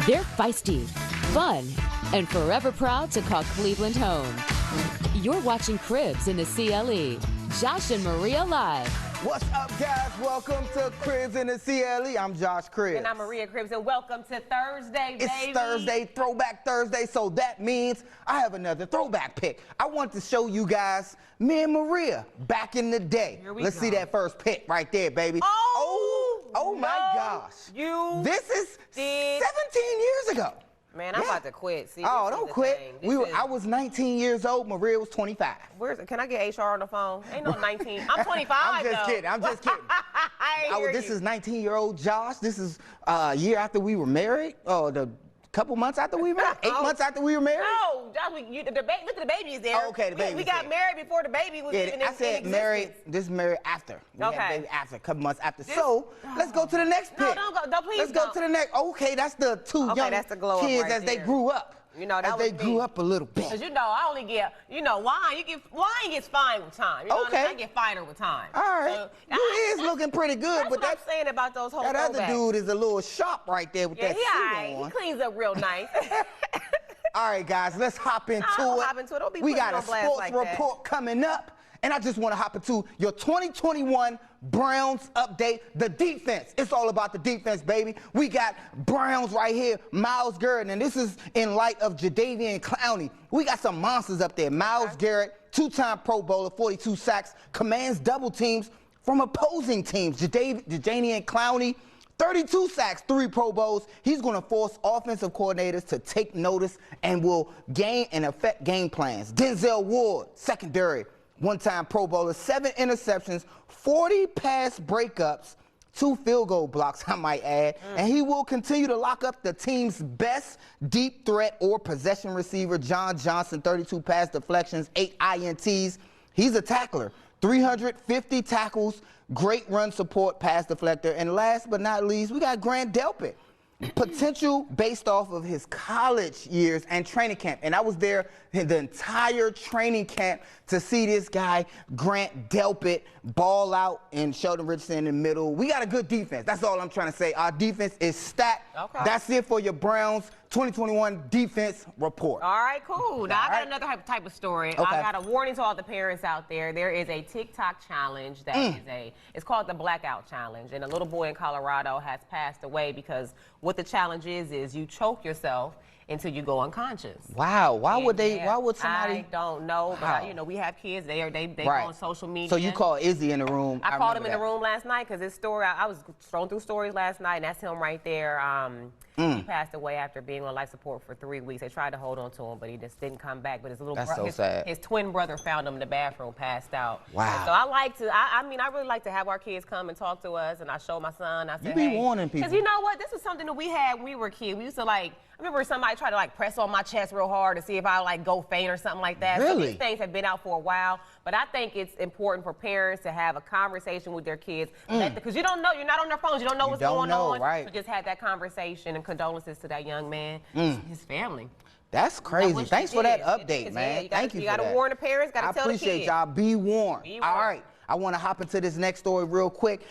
They're feisty, fun, and forever proud to call Cleveland home. You're watching Cribs in the CLE. Josh and Maria live. What's up, guys? Welcome to Cribs in the CLE. I'm Josh Cribbs. And I'm Maria Cribbs, and welcome to Thursday, baby. It's Thursday, Throwback Thursday, so that means I have another throwback pick. I want to show you guys me and Maria back in the day. Let's see that first pick right there, baby. Oh my gosh. This is 17 years ago. Man, I'm about to quit. See, don't quit. I was 19 years old. Maria was 25. Can I get HR on the phone? Ain't no 19. I'm 25. I'm just kidding. This is 19-year-old Josh. This is a year after we were married. The couple months after we were married. 8 months after we were married. No, Josh. Look at the baby's there. Okay, the baby. We got married before the baby was even in existence. I said married. This is married after. We had baby after, a couple months after. Let's go to the next pick. No, don't go. No, please. Let's go to the next. Okay, that's the two young kids as they grew up. You know, that as they grew up a little bit. Because I only get, wine gets fine with time. You know what I mean? I get finer with time. All right. So, you is looking pretty good, but that's what I'm saying about those whole that other dude is a little sharp right there with that suit on. He cleans up real nice. All right, guys, let's hop into it. Don't be we got a sports sports report coming up. And I just want to hop into your 2021 Browns update, the defense. It's all about the defense, baby. We got Browns right here, Myles Garrett, and this is in light of Jadeveon Clowney. We got some monsters up there. Myles Garrett, two-time Pro Bowler, 42 sacks, commands double teams from opposing teams. Jadeveon Clowney, 32 sacks, 3 Pro Bowls. He's going to force offensive coordinators to take notice and will gain and affect game plans. Denzel Ward, secondary, one-time Pro Bowler, 7 interceptions, 40 pass breakups, 2 field goal blocks, I might add. And he will continue to lock up the team's best deep threat or possession receiver, John Johnson, 32 pass deflections, 8 INTs. He's a tackler, 350 tackles, great run support, pass deflector. And last but not least, we got Grant Delpit. Potential based off of his college years and training camp. And I was there in the entire training camp to see this guy, Grant Delpit, ball out and Sheldon Richardson in the middle. We got a good defense. That's all I'm trying to say. Our defense is stacked. Okay. That's it for your Browns 2021 defense report. All right, cool. Now, I got another type of story. Okay. I got a warning to all the parents out there. There is a TikTok challenge that it's called the Blackout Challenge. And a little boy in Colorado has passed away because what the challenge is you choke yourself until you go unconscious. Wow. Why would somebody? I don't know, but we have kids. They go on social media. So you called Izzy in the room. I called him in the room last night because his story, I was scrolling through stories last night, and that's him right there. He passed away after being on life support for 3 weeks. They tried to hold on to him, but he just didn't come back. But his little brother, his twin brother found him in the bathroom, passed out. Wow. And so I really like to have our kids come and talk to us, and I show my son. I said, you be warning people. Because you know what? This is something that we had when we were kids. We used to I remember somebody tried to press on my chest real hard to see if I go faint or something like that. Really? So these things have been out for a while, but I think it's important for parents to have a conversation with their kids because you don't know, you're not on their phones, you don't know what's going on. Right. So just have that conversation and condolences to that young man, his family. That's crazy. Thanks for that update, man. Thank you for that. You got to warn the parents, got to tell the kids. I appreciate y'all. Be warned. All right. I want to hop into this next story real quick.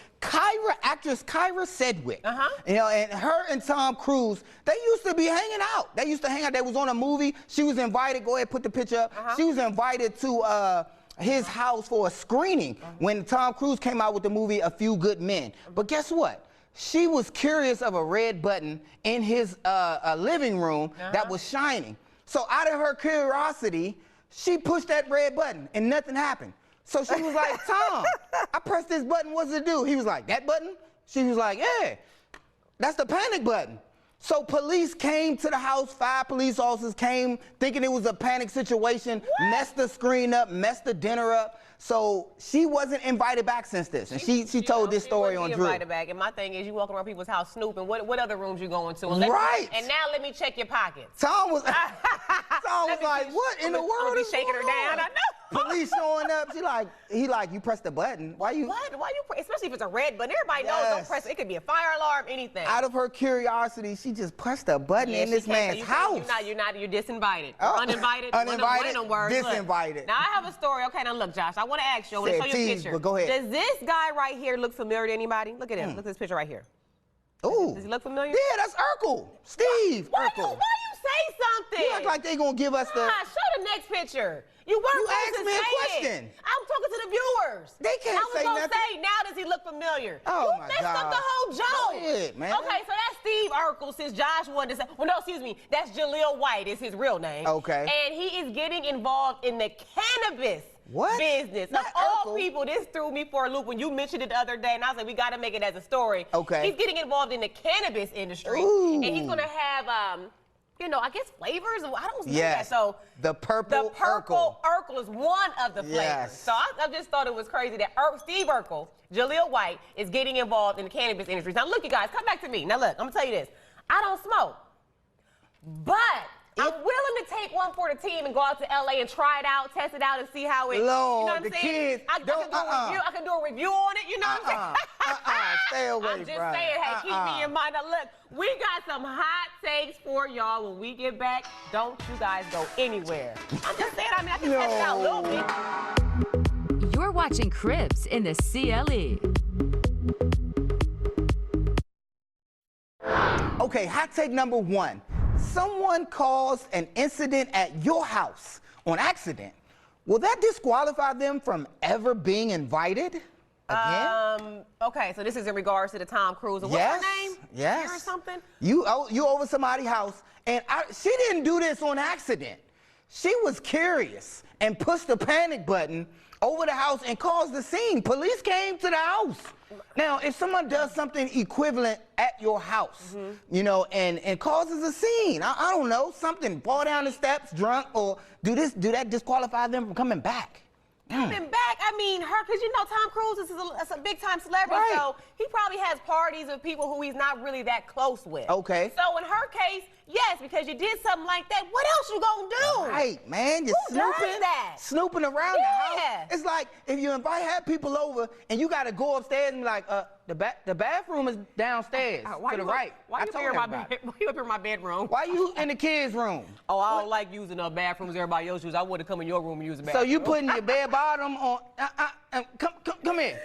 Actress Kyra Sedgwick, and her and Tom Cruise, they used to be hanging out. They used to hang out. They was on a movie. She was invited. Go ahead, put the picture up. She was invited to his house for a screening when Tom Cruise came out with the movie A Few Good Men. But guess what? She was curious of a red button in his living room that was shining. So out of her curiosity, she pushed that red button and nothing happened. So she was like, Tom, I pressed this button, what's it do? He was like, that button? She was like, yeah, that's the panic button. So police came to the house, 5 police officers came thinking it was a panic situation, messed the screen up, messed the dinner up. So she wasn't invited back since this. And she told this story on Drew. Invited back. And my thing is, you walk around people's house snooping. What other rooms you going to? And now let me check your pockets. Tom was like, what in the world is shaking her down? I know. Police showing up. He like, you pressed the button. Why you? Especially if it's a red button. Everybody knows don't press it. It could be a fire alarm, anything. Out of her curiosity, she just pressed a button in this man's house. You're disinvited. Uninvited. Uninvited. Disinvited. Look, now I have a story. Okay, now look, Josh. I want to ask you. I want to show you a picture. But go ahead. Does this guy right here look familiar to anybody? Look at him. Look at this picture right here. Ooh. Does he look familiar? Yeah, that's Urkle. Steve Why Urkle. you say something? You act like they gonna give us the... Show the next picture. You weren't asked me a question. I'm talking to the viewers. They can't say I was nothing. gonna say, now does he look familiar? Oh, you my messed up God. the whole joke. Go ahead, man. Okay, so that's Steve Urkle, since Josh wanted to say, well, no, excuse me, that's Jaleel White is his real name. Okay. And he is getting involved in the cannabis business. Not of all Urkle. people, this threw me for a loop when you mentioned it the other day, and I was like, we gotta make it as a story. Okay. He's getting involved in the cannabis industry. Ooh. And he's gonna have, you know, I guess flavors. I don't know that. So the purple Urkle is one of the flavors. Yes. So I just thought it was crazy that Steve Urkle, Jaleel White, is getting involved in the cannabis industry. Now look, you guys, come back to me. Now look, I'm gonna tell you this. I don't smoke, but I'm willing to take one for the team and go out to LA and try it out, test it out, and see how it. Lord, you know what I'm the saying? kids I can do a review on it. You know what I'm saying? Stay away, I'm just bro. saying, hey, keep me in mind. Now look, we got some hot takes for y'all when we get back. Don't you guys go anywhere. I'm just saying, I mean, I can test it out a little bit. You're watching Cribs in the CLE. Okay, hot take number one. Someone caused an incident at your house on accident. Will that disqualify them from ever being invited again? Okay, so this is in regards to the Tom Cruise. What's her name? Yes. Here or something? You over somebody's house, and she didn't do this on accident. She was curious and pushed the panic button over the house and caused the scene. Police came to the house. Now, if someone does something equivalent at your house, you know, and causes a scene, I don't know, something, fall down the steps, drunk, or do that disqualify them from coming back? Coming back, I mean, because you know Tom Cruise is a big-time celebrity, so he probably has parties with people who he's not really that close with. Okay. So in her case, yes, because you did something like that, what else you gonna do? Right, man, you're snooping around the house. It's like if you have people over and you gotta go upstairs and be like, the bathroom is downstairs to the right. Why you up here in my bedroom? Why you in the kids' room? Oh, I don't like using bathrooms everybody else uses. I would have come in your room and use the bathroom. So you putting your bed bottom on? Come here.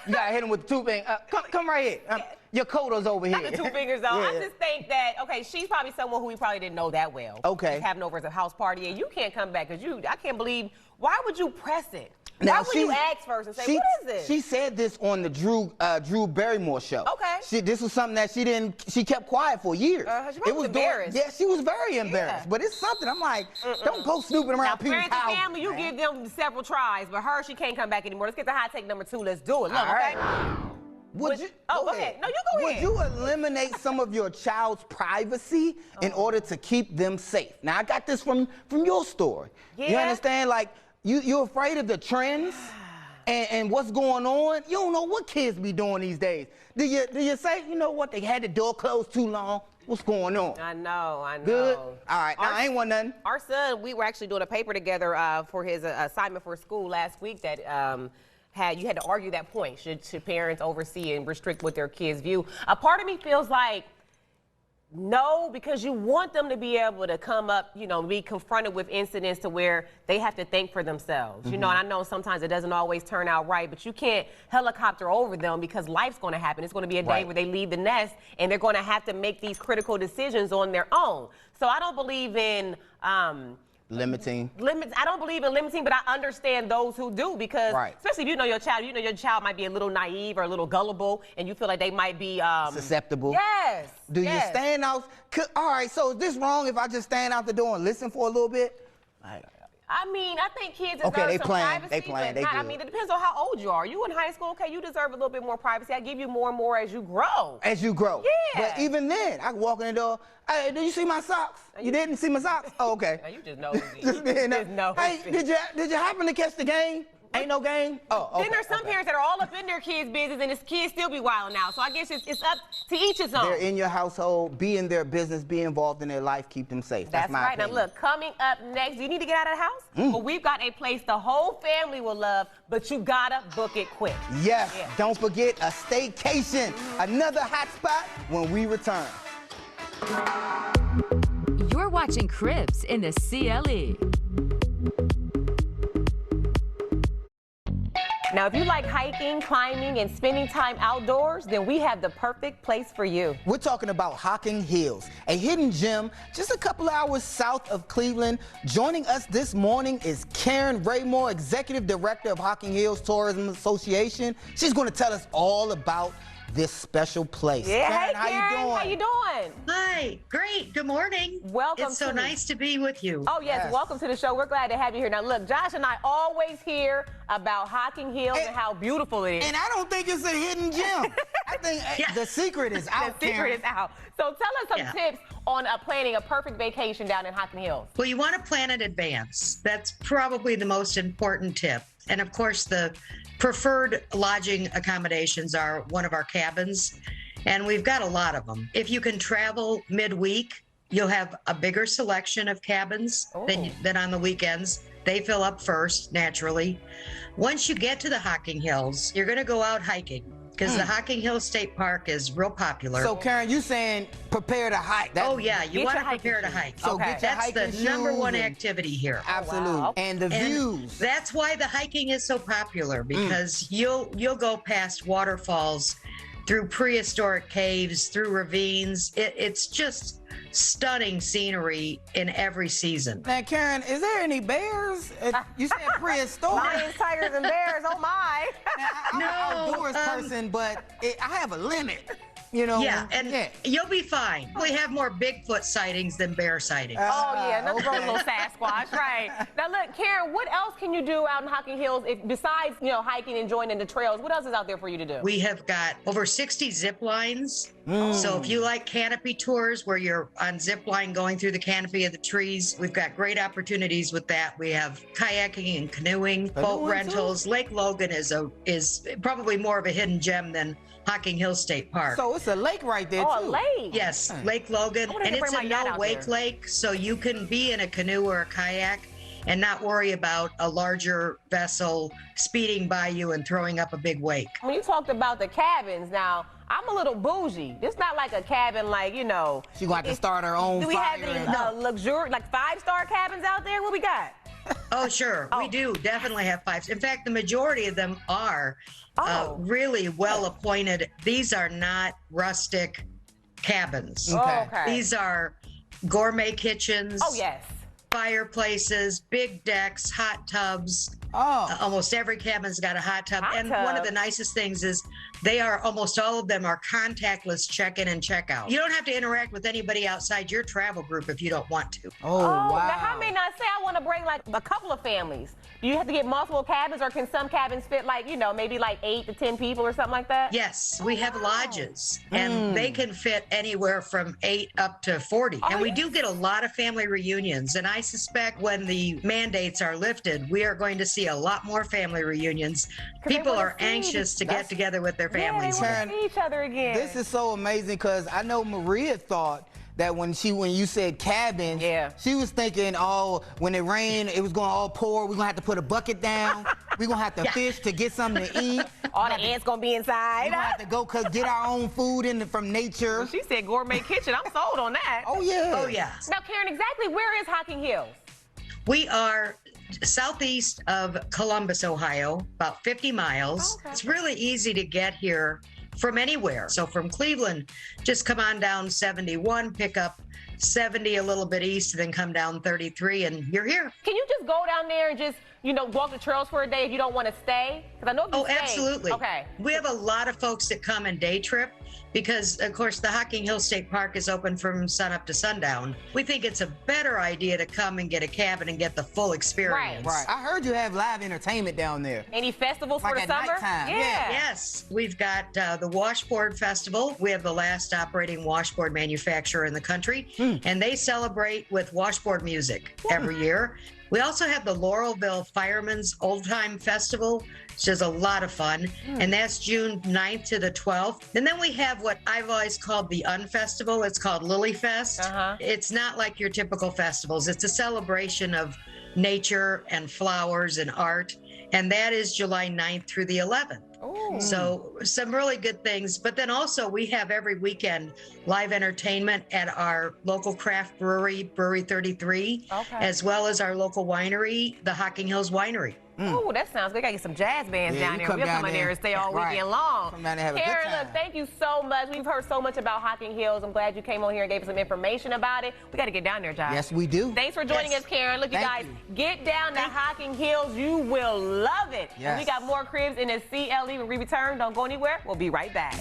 You gotta hit him with the two fingers. Come right here. Your coater's over here. Not the two fingers though. I just think that she's probably someone who we probably didn't know that well. Okay. She's having over as a house party, and you can't come back because I can't believe. Why would you press it? Now, why would you ask first and say, what is this? She said this on the Drew Barrymore show. Okay. This was something that she kept quiet for years. She was embarrassed. Yeah, she was very embarrassed. But it's something, I'm like, don't go snooping around people's parents house. and family, you give them several tries, but she can't come back anymore. Let's get to hot take number 2. Let's do it. Look, okay? Would you? Go ahead. No, you go ahead. Would you eliminate some of your child's privacy in order to keep them safe? Now, I got this from your story. Yeah. You understand? Like, you're afraid of the trends and what's going on. You don't know what kids be doing these days. Do you say, you know what, they had the door closed too long? What's going on? I know. Good? All right, now I ain't want nothing. Our son, we were actually doing a paper together for his assignment for school last week that you had to argue that point. Should parents oversee and restrict what their kids view? A part of me feels like no, because you want them to be able to come up, be confronted with incidents to where they have to think for themselves. You know, and I know sometimes it doesn't always turn out right, but you can't helicopter over them because life's going to happen. It's going to be a day where they leave the nest and they're going to have to make these critical decisions on their own. So I don't believe in limiting. I don't believe in limiting, but I understand those who do because, especially if you know your child might be a little naive or a little gullible, and you feel like they might be susceptible. Yes. Do you stand out? All right. So is this wrong if I just stand out the door and listen for a little bit? I mean, I think kids deserve they some playing. privacy. They playing. I mean, it depends on how old you are. You in high school, okay, you deserve a little bit more privacy. I give you more and more as you grow. As you grow. Yeah. But even then, I can walk in the door. Hey, did you see my socks? You didn't see my socks? Oh, okay. Now you just nosy. Just being nosy. Hey, did you happen to catch the game? Ain't no game? Oh, okay. Then there's some parents that are all up in their kids' business and the kids still be wilding out. So I guess it's up to each his own. They're in your household, be in their business, be involved in their life, keep them safe. That's my right. opinion. Now look, coming up next, do you need to get out of the house? Well, we've got a place the whole family will love, but you gotta book it quick. Yes, don't forget a staycation. Another hot spot when we return. You're watching Cribs in the CLE. Now, if you like hiking, climbing, and spending time outdoors, then we have the perfect place for you. We're talking about Hocking Hills, a hidden gem just a couple hours south of Cleveland. Joining us this morning is Raymond, Executive Director of Hocking Hills Tourism Association. She's going to tell us all about this special place. Yeah, Karen, hey, Karen, how you doing? Hi, great. Good morning. Welcome. It's so nice to be with you. Oh, yes. Welcome to the show. We're glad to have you here. Now, look, Josh and I always hear about Hocking Hills and how beautiful it is. And I don't think it's a hidden gem. I think the secret is out. The secret is out. So tell us some tips on planning a perfect vacation down in Hocking Hills. Well, you want to plan in advance. That's probably the most important tip. And of course, the preferred lodging accommodations are one of our cabins, and we've got a lot of them. If you can travel midweek, you'll have a bigger selection of cabins than on the weekends. They fill up first, naturally. Once you get to the Hocking Hills, you're going to go out hiking, because the Hocking Hills State Park is real popular. So, Karen, you saying prepare to hike. Oh, yeah, you want to prepare to hike. So get your That's hiking the number one shoes activity here. Absolutely. Wow. And the views. That's why the hiking is so popular, because you'll go past waterfalls, through prehistoric caves, through ravines. It's just stunning scenery in every season. Now, Karen, is there any bears? You said prehistoric. Lions, tigers, and bears. Oh, my. Now, I'm an outdoors person, but I have a limit. You know, you'll be fine. We have more Bigfoot sightings than bear sightings. Oh, yeah, another little Sasquatch, right. Now, look, Karen, what else can you do out in Hocking Hills besides, hiking and joining the trails? What else is out there for you to do? We have got over 60 zip lines. So if you like canopy tours where you're on zip line going through the canopy of the trees, we've got great opportunities with that. We have kayaking and canoeing, boat rentals. Lake Logan is probably more of a hidden gem than Hocking Hills State Park. So it's a lake right there, too. Oh, a lake. Yes, Lake Logan. And it's a no-wake lake, so you can be in a canoe or a kayak and not worry about a larger vessel speeding by you and throwing up a big wake. When you talked about the cabins, now, I'm a little bougie. It's not like a cabin like, She's going to have to start her own Do we have any luxury, like 5-star cabins out there? What we got? Oh, sure. We do definitely have 5. In fact, the majority of them are really well appointed. These are not rustic cabins. Okay. These are gourmet kitchens. Oh, yes. Fireplaces, big decks, hot tubs. Almost every cabin's got a hot tub. One of the nicest things is almost all of them are contactless check-in and check-out. You don't have to interact with anybody outside your travel group if you don't want to. Oh, wow. Now, how may not say I want to bring like a couple of families? Do you have to get multiple cabins, or can some cabins fit like, maybe like 8 to 10 people or something like that? Yes, we have lodges, and they can fit anywhere from 8 up to 40. And we do get a lot of family reunions, and I suspect when the mandates are lifted, we are going to see a lot more family reunions. People are anxious to get together with their families. Yeah, they want to see each other again. This is so amazing, because I know Maria thought that when you said cabins, she was thinking, when it rained, it was going to all pour. We're going to have to put a bucket down. We're going to have to fish to get something to eat. All the ants going to be inside. We're going to have to go get our own food from nature. Well, she said gourmet kitchen. I'm sold on that. Oh, yeah. Oh, yeah. Now, Karen, exactly where is Hocking Hills? We are southeast of Columbus, Ohio, about 50 miles. Okay. It's really easy to get here from anywhere. So from Cleveland, just come on down 71, pick up 70 a little bit east, then come down 33, and you're here. Can you just go down there and just, walk the trails for a day if you don't want to stay? Because I know if you stay. Absolutely. Okay. We have a lot of folks that come and day trip because, of course, the Hocking Hills State Park is open from sunup to sundown. We think it's a better idea to come and get a cabin and get the full experience. Right. I heard you have live entertainment down there. Any festivals for the summer? Nighttime. Yeah. Yes. We've got the Washboard Festival. We have the last operating washboard manufacturer in the country, and they celebrate with washboard music every year. We also have the Laurelville Firemen's Old Time Festival, which is a lot of fun, and that's June 9th to the 12th. And then we have what I've always called the Unfestival. It's called Lily Fest. It's not like your typical festivals. It's a celebration of nature and flowers and art, and that is July 9th through the 11th. So some really good things. But then also we have every weekend live entertainment at our local craft brewery, Brewery 33, as well as our local winery, the Hocking Hills Winery. Oh, that sounds good. Gotta get some jazz bands down there. We'll come down there and stay all weekend long. Come down there and have a good Karen, time. look, thank you so much. We've heard so much about Hocking Hills. I'm glad you came on here and gave us some information about it. We got to get down there, Josh. Yes, we do. Thanks for joining us, Karen. Look, you guys, get down to Hocking Hills. You will love it. Yes. And we got more cribs in the CLE when we return. Don't go anywhere. We'll be right back.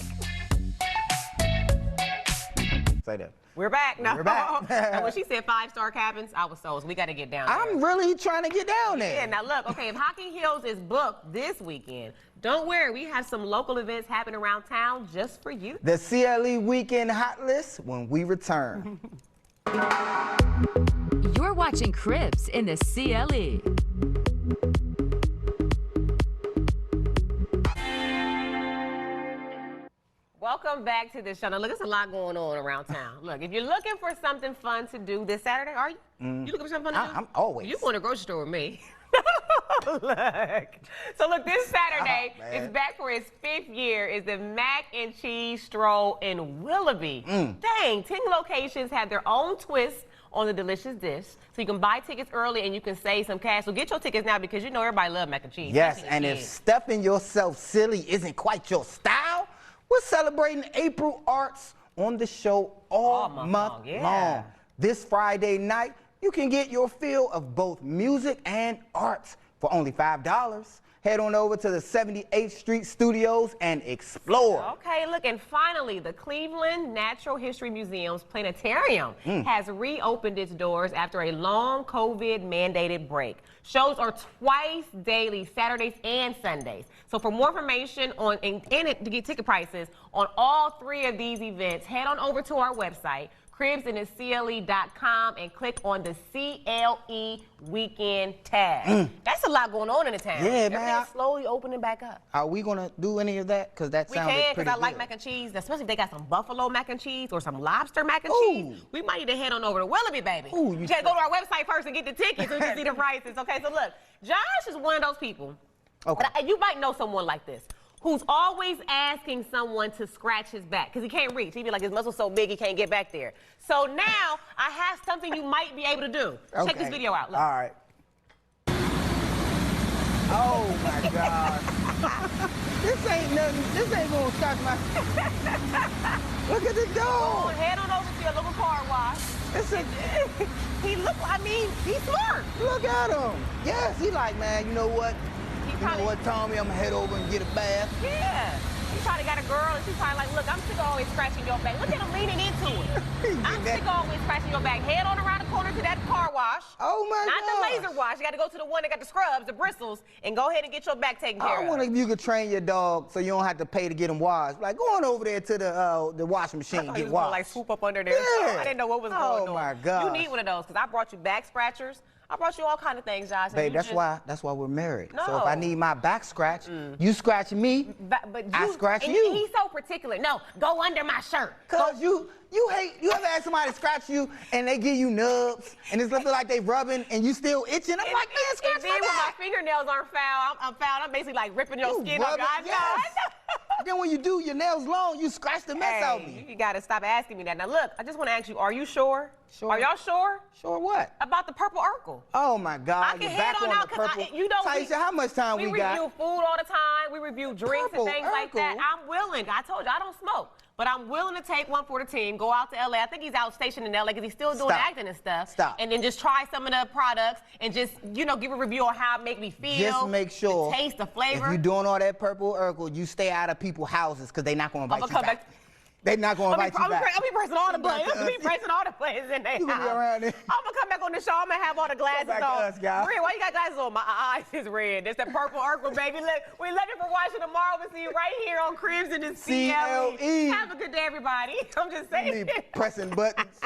Say that. We're back. No. We're back. And when she said 5-star cabins, I was sold. So we got to get down there. I'm really trying to get down there. Yeah, now look, okay, if Hocking Hills is booked this weekend, don't worry, we have some local events happening around town just for you. The CLE Weekend Hot List when we return. You're watching Cribs in the CLE. Welcome back to the show. Now, look, there's a lot going on around town. Look, if you're looking for something fun to do this Saturday, are you? You looking for something fun to do? I'm always. You going to the grocery store with me. Look. So, look, this Saturday is back for its 5th year. Is the Mac and Cheese Stroll in Willoughby. Dang, 10 locations have their own twist on the delicious dish. So you can buy tickets early and you can save some cash. So get your tickets now because you know everybody loves mac and cheese. Yes, and if stuffing yourself silly isn't quite your style, we're celebrating April Arts on the show all month long. This Friday night, you can get your fill of both music and arts for only $5. Head on over to the 78th Street Studios and explore. Okay, look, and finally, the Cleveland Natural History Museum's Planetarium has reopened its doors after a long COVID-mandated break. Shows are twice daily, Saturdays and Sundays. So for more information on and to get ticket prices on all 3 of these events, head on over to our website, cribsinthecle.com, and click on the CLE Weekend tab. That's a lot going on in the town. Yeah, man. Everything's slowly opening back up. Are we going to do any of that? Because that sounds pretty good. We can, because I like mac and cheese, especially if they got some buffalo mac and cheese or some lobster mac and cheese. We might need to head on over to Willoughby, baby. Ooh, you gotta go to our website first and get the tickets so you can see the prices. Okay, so look, Josh is one of those people. Okay. But you might know someone like this, who's always asking someone to scratch his back because he can't reach. He'd be like, his muscle's so big he can't get back there. So now I have something you might be able to do. Okay. Check this video out. Look. All right. Oh my God. This ain't nothing. This ain't gonna scratch my. Look at the dog. Go on, head on over to your local car wash. He look. I mean, he's smart. Look at him. Yes, he like, man. You know what? You know what, Tommy? I'm gonna head over and get a bath. Yeah. He probably got a girl and she's probably like, look, I'm sick of always scratching your back. Look at him leaning into it. I'm sick of always scratching your back. Head on around the corner to that car wash. Oh my God. Not the laser wash. You got to go to the one that got the scrubs, the bristles, and go ahead and get your back taken care of. I wonder if you could train your dog so you don't have to pay to get him washed. Like, go on over there to the washing machine and get washed. Like swoop up under there. Yeah. I didn't know what was going on. Oh my God. You need one of those because I brought you back scratchers. I brought you all kind of things, Josh. Babe, that's why we're married. No. So if I need my back scratched, you scratch me, but I scratch you. He's so particular. No, go under my shirt. Cause you ever had somebody scratch you and they give you nubs and it's looking like they rubbing and you still itching? I'm like, man, scratch my back. And then when my fingernails aren't found, I'm basically like ripping your skin off. I know. Then when you do your nails long, you scratch the mess out of me. You gotta stop asking me that. Now look, I just want to ask you, are you sure? Sure. Are y'all sure? Sure what? About the purple Urkle. Oh my God, I can head on out because Taisha, how much time we got? We review food all the time. We review drinks and things like that. I'm willing. I told you I don't smoke, but I'm willing to take one for the team. Go out to LA. I think he's out stationed in LA because he's still doing acting and stuff. Stop. And then just try some of the products and just give a review on how it make me feel. Just make sure. The taste, the flavor. If you're doing all that purple Urkle, you stay out of people's houses because they're not going to invite you back. They're not going to invite you back. I'll be pressing all the buttons. I'll be pressing all the buttons in there. You going to be around there. I'm going to come back on the show. I'm going to have all the glasses on. Us, guys. Red, why you got glasses on? My eyes is red. That's the purple Urkle, baby. We love you for watching tomorrow. We'll see you right here on Cribs in the CLE. Have a good day, everybody. I'm just saying. Pressing buttons.